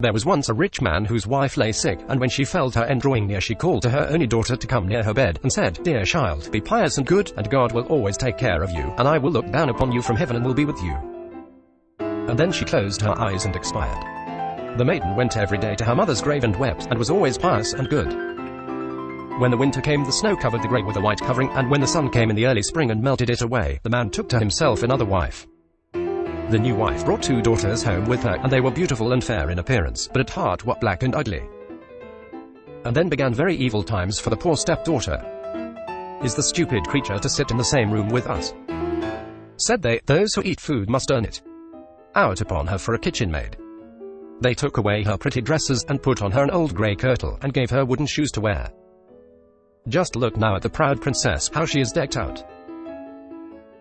There was once a rich man whose wife lay sick, and when she felt her end drawing near, she called to her only daughter to come near her bed, and said, "Dear child, be pious and good, and God will always take care of you, and I will look down upon you from heaven and will be with you." And then she closed her eyes and expired. The maiden went every day to her mother's grave and wept, and was always pious and good. When the winter came, the snow covered the grave with a white covering, and when the sun came in the early spring and melted it away, the man took to himself another wife. The new wife brought 2 daughters home with her, and they were beautiful and fair in appearance, but at heart were black and ugly. And then began very evil times for the poor stepdaughter. "Is the stupid creature to sit in the same room with us?" said they. "Those who eat food must earn it. Out upon her for a kitchen maid." They took away her pretty dresses, and put on her an old grey kirtle, and gave her wooden shoes to wear. "Just look now at the proud princess, how she is decked out,"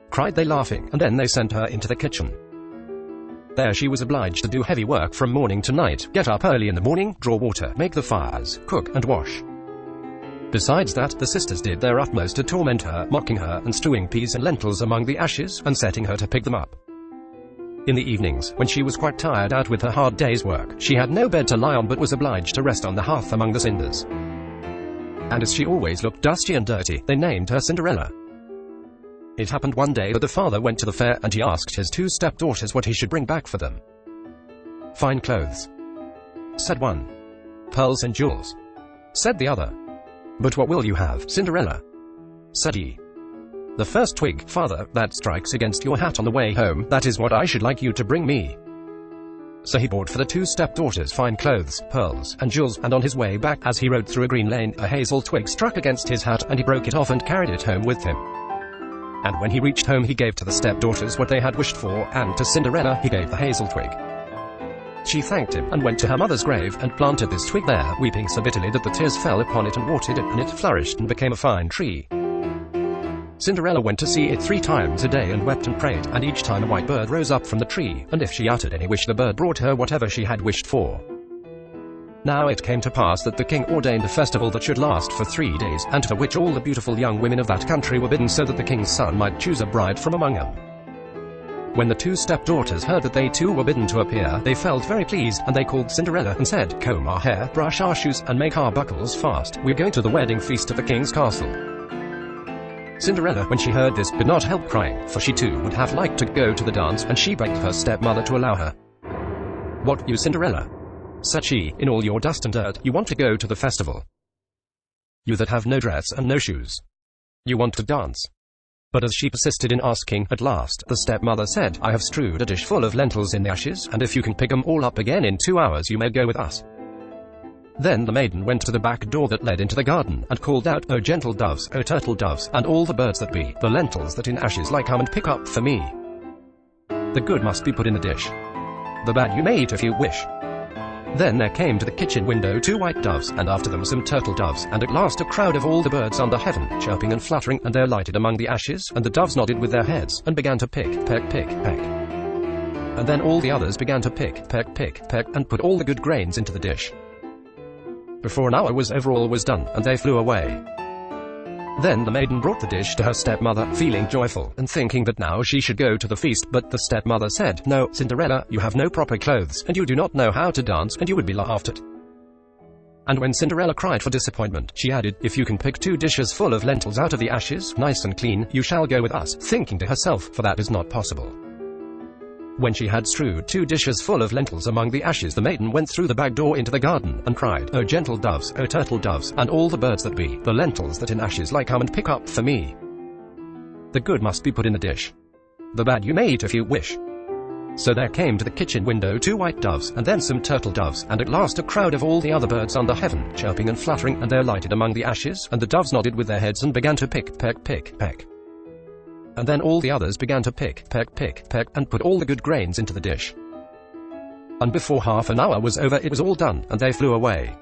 cried they, laughing, and then they sent her into the kitchen. There she was obliged to do heavy work from morning to night, get up early in the morning, draw water, make the fires, cook, and wash. Besides that, the sisters did their utmost to torment her, mocking her, and strewing peas and lentils among the ashes, and setting her to pick them up. In the evenings, when she was quite tired out with her hard day's work, she had no bed to lie on, but was obliged to rest on the hearth among the cinders. And as she always looked dusty and dirty, they named her Cinderella. It happened one day that the father went to the fair, and he asked his 2 stepdaughters what he should bring back for them. "Fine clothes," said one. "Pearls and jewels," said the other. "But what will you have, Cinderella?" said he. "The first twig, father, that strikes against your hat on the way home, that is what I should like you to bring me." So he bought for the 2 stepdaughters fine clothes, pearls, and jewels, and on his way back, as he rode through a green lane, a hazel twig struck against his hat, and he broke it off and carried it home with him. And when he reached home, he gave to the stepdaughters what they had wished for, and to Cinderella he gave the hazel twig. She thanked him, and went to her mother's grave, and planted this twig there, weeping so bitterly that the tears fell upon it and watered it, and it flourished and became a fine tree. Cinderella went to see it 3 times a day, and wept and prayed, and each time a white bird rose up from the tree, and if she uttered any wish, the bird brought her whatever she had wished for. Now it came to pass that the king ordained a festival that should last for 3 days, and to which all the beautiful young women of that country were bidden, so that the king's son might choose a bride from among them. When the 2 stepdaughters heard that they too were bidden to appear, they felt very pleased, and they called Cinderella, and said, "Comb our hair, brush our shoes, and make our buckles fast. We're going to the wedding feast at the king's castle." Cinderella, when she heard this, could not help crying, for she too would have liked to go to the dance, and she begged her stepmother to allow her. "What, you Cinderella?" said she, "in all your dust and dirt, you want to go to the festival? You that have no dress and no shoes. You want to dance?" But as she persisted in asking, at last, the stepmother said, "I have strewed a dish full of lentils in the ashes, and if you can pick them all up again in 2 hours, you may go with us." Then the maiden went to the back door that led into the garden, and called out, "O gentle doves, O turtle doves, and all the birds that be, the lentils that in ashes lie, come and pick up for me. The good must be put in the dish. The bad you may eat if you wish." Then there came to the kitchen window 2 white doves, and after them some turtle doves, and at last a crowd of all the birds under heaven, chirping and fluttering, and they alighted among the ashes, and the doves nodded with their heads, and began to pick, peck, pick, peck. And then all the others began to pick, peck, pick, peck, and put all the good grains into the dish. Before an hour was over, all was done, and they flew away. Then the maiden brought the dish to her stepmother, feeling joyful, and thinking that now she should go to the feast, but the stepmother said, "No, Cinderella, you have no proper clothes, and you do not know how to dance, and you would be laughed at." And when Cinderella cried for disappointment, she added, "If you can pick 2 dishes full of lentils out of the ashes, nice and clean, you shall go with us," thinking to herself, for that is not possible. When she had strewed 2 dishes full of lentils among the ashes, the maiden went through the back door into the garden, and cried, "O gentle doves, O turtle doves, and all the birds that be, the lentils that in ashes lie, come and pick up for me. The good must be put in the dish. The bad you may eat if you wish." So there came to the kitchen window 2 white doves, and then some turtle doves, and at last a crowd of all the other birds under heaven, chirping and fluttering, and they alighted among the ashes, and the doves nodded with their heads, and began to pick, peck, pick, peck. And then all the others began to pick, peck, pick, peck, and put all the good grains into the dish. And before half an hour was over, it was all done, and they flew away.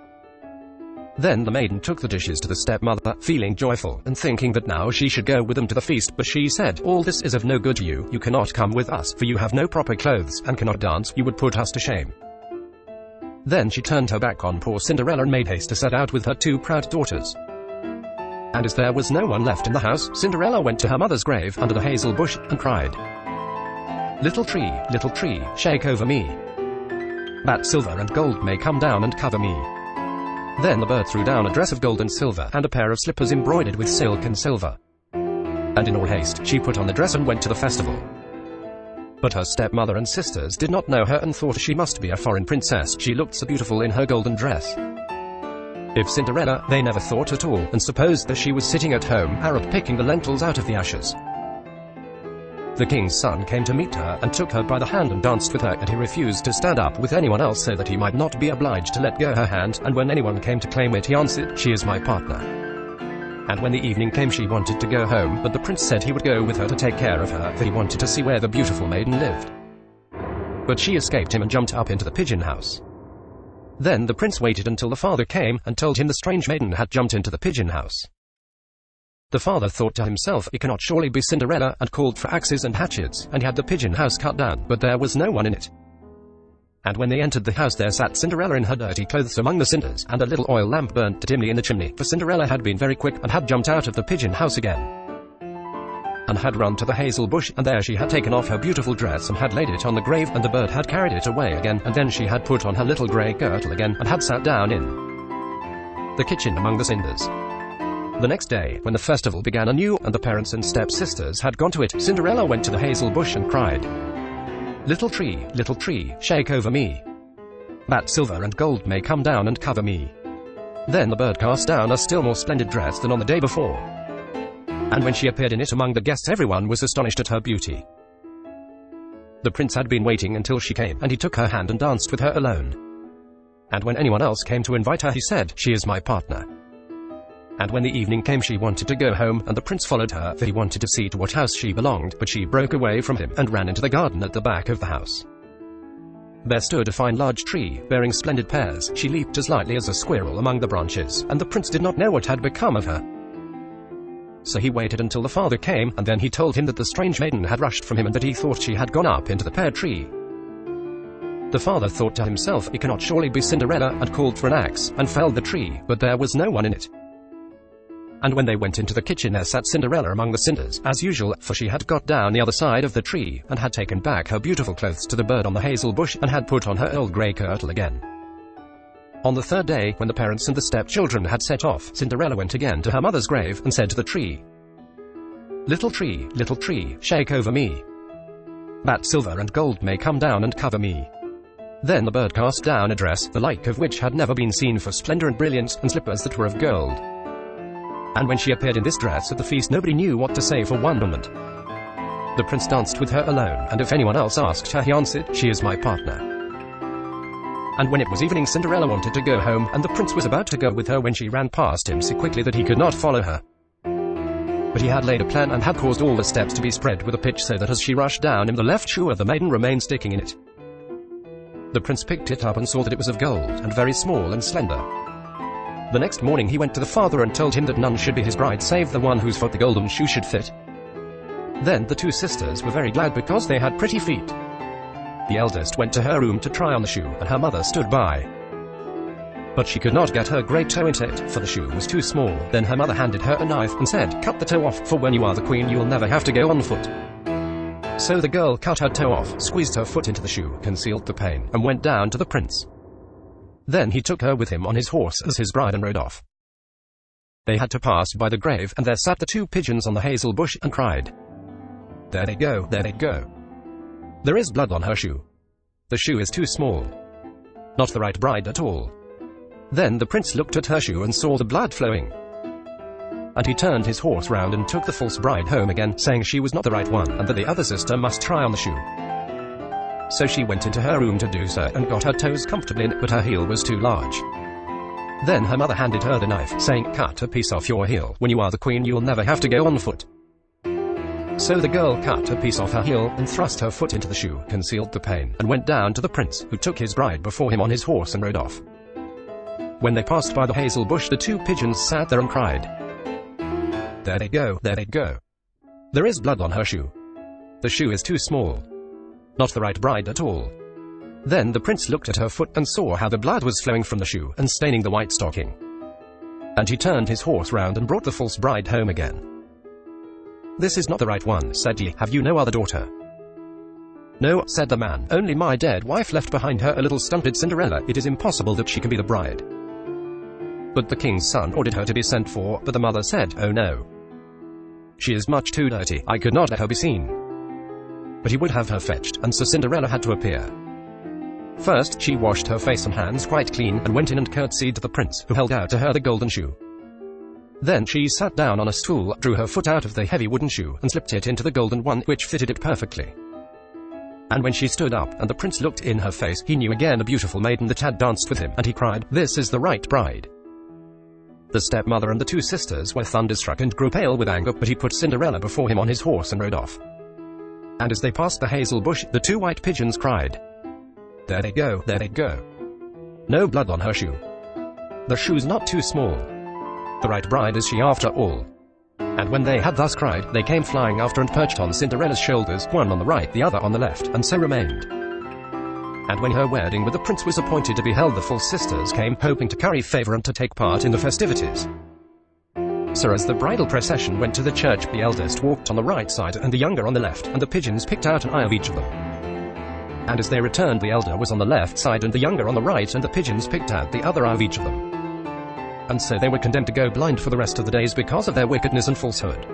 Then the maiden took the dishes to the stepmother, feeling joyful, and thinking that now she should go with them to the feast, but she said, "All this is of no good to you, you cannot come with us, for you have no proper clothes, and cannot dance, you would put us to shame." Then she turned her back on poor Cinderella, and made haste to set out with her 2 proud daughters. And as there was no one left in the house, Cinderella went to her mother's grave under the hazel bush, and cried, little tree, shake over me." that silver and gold may come down and cover me. Then the bird threw down a dress of gold and silver, and a pair of slippers embroidered with silk and silver. And in all haste, she put on the dress and went to the festival. But her stepmother and sisters did not know her and thought she must be a foreign princess, she looked so beautiful in her golden dress. If Cinderella, they never thought at all, and supposed that she was sitting at home, Arab picking the lentils out of the ashes. The king's son came to meet her, and took her by the hand and danced with her, and he refused to stand up with anyone else so that he might not be obliged to let go her hand, and when anyone came to claim it he answered, "She is my partner." And when the evening came she wanted to go home, but the prince said he would go with her to take care of her, for he wanted to see where the beautiful maiden lived. But she escaped him and jumped up into the pigeon house. Then the prince waited until the father came, and told him the strange maiden had jumped into the pigeon house. The father thought to himself, it cannot surely be Cinderella, and called for axes and hatchets, and had the pigeon house cut down, but there was no one in it. And when they entered the house there sat Cinderella in her dirty clothes among the cinders, and a little oil lamp burnt dimly in the chimney, for Cinderella had been very quick, and had jumped out of the pigeon house again, and had run to the hazel bush, and there she had taken off her beautiful dress and had laid it on the grave, and the bird had carried it away again, and then she had put on her little grey girdle again, and had sat down in the kitchen among the cinders. The next day, when the festival began anew, and the parents and step-sisters had gone to it, Cinderella went to the hazel bush and cried, little tree, shake over me, that silver and gold may come down and cover me." Then the bird cast down a still more splendid dress than on the day before, and when she appeared in it among the guests everyone was astonished at her beauty. The prince had been waiting until she came, and he took her hand and danced with her alone. And when anyone else came to invite her he said, "She is my partner." And when the evening came she wanted to go home, and the prince followed her, for he wanted to see to what house she belonged, but she broke away from him, and ran into the garden at the back of the house. There stood a fine large tree, bearing splendid pears. She leaped as lightly as a squirrel among the branches, and the prince did not know what had become of her. So he waited until the father came, and then he told him that the strange maiden had rushed from him, and that he thought she had gone up into the pear tree. The father thought to himself, it cannot surely be Cinderella, and called for an axe, and felled the tree, but there was no one in it. And when they went into the kitchen there sat Cinderella among the cinders, as usual, for she had got down the other side of the tree, and had taken back her beautiful clothes to the bird on the hazel bush, and had put on her old grey kirtle again. On the third day, when the parents and the stepchildren had set off, Cinderella went again to her mother's grave, and said to the tree, little tree, shake over me, that silver and gold may come down and cover me." Then the bird cast down a dress, the like of which had never been seen, for splendor and brilliance, and slippers that were of gold. And when she appeared in this dress at the feast nobody knew what to say for wonderment. The prince danced with her alone, and if anyone else asked her he answered, "She is my partner." And when it was evening Cinderella wanted to go home, and the prince was about to go with her when she ran past him so quickly that he could not follow her. But he had laid a plan and had caused all the steps to be spread with a pitch, so that as she rushed down him the left shoe of the maiden remained sticking in it. The prince picked it up and saw that it was of gold, and very small and slender. The next morning he went to the father and told him that none should be his bride save the one whose foot the golden shoe should fit. Then the two sisters were very glad because they had pretty feet. The eldest went to her room to try on the shoe, and her mother stood by. But she could not get her great toe into it, for the shoe was too small. Then her mother handed her a knife and said, "Cut the toe off, for when you are the queen you'll never have to go on foot." So the girl cut her toe off, squeezed her foot into the shoe, concealed the pain, and went down to the prince. Then he took her with him on his horse as his bride and rode off. They had to pass by the grave, and there sat the two pigeons on the hazel bush, and cried, "There they go, there they go. There is blood on her shoe. The shoe is too small. Not the right bride at all." Then the prince looked at her shoe and saw the blood flowing. And he turned his horse round and took the false bride home again, saying she was not the right one, and that the other sister must try on the shoe. So she went into her room to do so, and got her toes comfortably in, but her heel was too large. Then her mother handed her the knife, saying, "Cut a piece off your heel. When you are the queen you'll never have to go on foot." So the girl cut a piece off her heel, and thrust her foot into the shoe, concealed the pain, and went down to the prince, who took his bride before him on his horse and rode off. When they passed by the hazel bush the two pigeons sat there and cried, "There they go, there they go. There is blood on her shoe. The shoe is too small. Not the right bride at all." Then the prince looked at her foot and saw how the blood was flowing from the shoe and staining the white stocking. And he turned his horse round and brought the false bride home again. "This is not the right one," said he. "Have you no other daughter?" "No," said the man, "only my dead wife left behind her a little stunted Cinderella. It is impossible that she can be the bride." But the king's son ordered her to be sent for, but the mother said, "Oh no. She is much too dirty, I could not let her be seen." But he would have her fetched, and so Cinderella had to appear. First, she washed her face and hands quite clean, and went in and curtsied to the prince, who held out to her the golden shoe. Then she sat down on a stool, drew her foot out of the heavy wooden shoe, and slipped it into the golden one, which fitted it perfectly. And when she stood up, and the prince looked in her face, he knew again the beautiful maiden that had danced with him, and he cried, "This is the right bride." The stepmother and the two sisters were thunderstruck and grew pale with anger, but he put Cinderella before him on his horse and rode off. And as they passed the hazel bush, the two white pigeons cried, "There they go, there they go. No blood on her shoe. The shoe's not too small. The right bride is she after all." And when they had thus cried, they came flying after and perched on Cinderella's shoulders, one on the right, the other on the left, and so remained. And when her wedding with the prince was appointed to be held, the full sisters came, hoping to curry favor and to take part in the festivities. So as the bridal procession went to the church, the eldest walked on the right side, and the younger on the left, and the pigeons picked out an eye of each of them. And as they returned, the elder was on the left side and the younger on the right, and the pigeons picked out the other eye of each of them. And so they were condemned to go blind for the rest of the days because of their wickedness and falsehood.